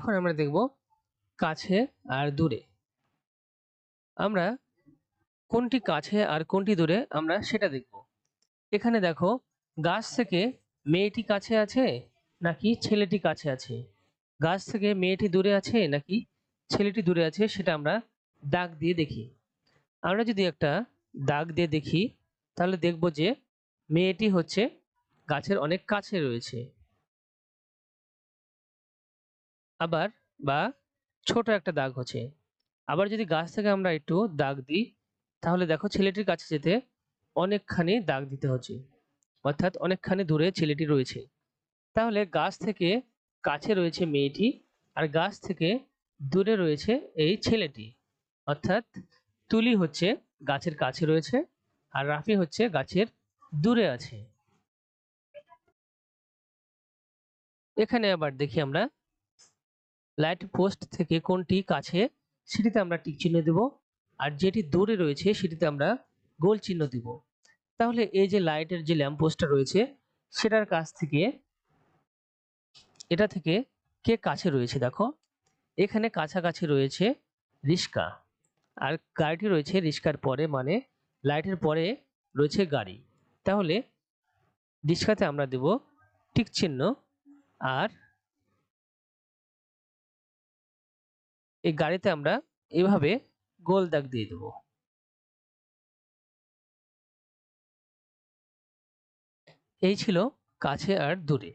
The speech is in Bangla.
এখন আমরা দেখব কাছে আর দূরে। আমরা কোনটি কাছে আর কোনটি দূরে আমরা সেটা দেখব। এখানে দেখো, গাছ থেকে মেয়েটি কাছে আছে নাকি ছেলেটি কাছে আছে, গাছ থেকে মেয়েটি দূরে আছে নাকি ছেলেটি দূরে আছে, সেটা আমরা দাগ দিয়ে দেখি। আমরা যদি একটা দাগ দিয়ে দেখি তাহলে দেখব যে মেয়েটি হচ্ছে গাছের অনেক কাছে রয়েছে, আবার বা ছোট একটা দাগ হচ্ছে। আবার যদি গাছ থেকে আমরা একটু দাগ দিই তাহলে দেখো ছেলেটির কাছে যেতে অনেকখানি দাগ দিতে হচ্ছে, অর্থাৎ অনেকখানি দূরে ছেলেটি রয়েছে। তাহলে গাছ থেকে কাছে রয়েছে মেয়েটি আর গাছ থেকে দূরে রয়েছে এই ছেলেটি, অর্থাৎ তুলি হচ্ছে গাছের কাছে রয়েছে আর রাফি হচ্ছে গাছের দূরে আছে। এখানে আবার দেখি আমরা লাইট পোস্ট থেকে কোনটি কাছে সেটিতে আমরা টিক চিহ্ন দেব, আর যেটি দূরে রয়েছে সেটিতে আমরা গোল চিহ্ন দিব। তাহলে এই যে লাইটের যে ল্যাম্প পোস্টটা রয়েছে সেটার কাছ থেকে এটা থেকে কে কাছে রয়েছে, দেখো এখানে কাছাকাছি রয়েছে রিস্কা, আর গাড়িটি রয়েছে রিস্কার পরে, মানে লাইটের পরে রয়েছে গাড়ি। তাহলে রিস্কাতে আমরা দেব টিক চিহ্ন, আর এই গাড়িতে আমরা এভাবে গোল দাগ দিয়ে দেব। এই ছিল কাছে আর দূরে।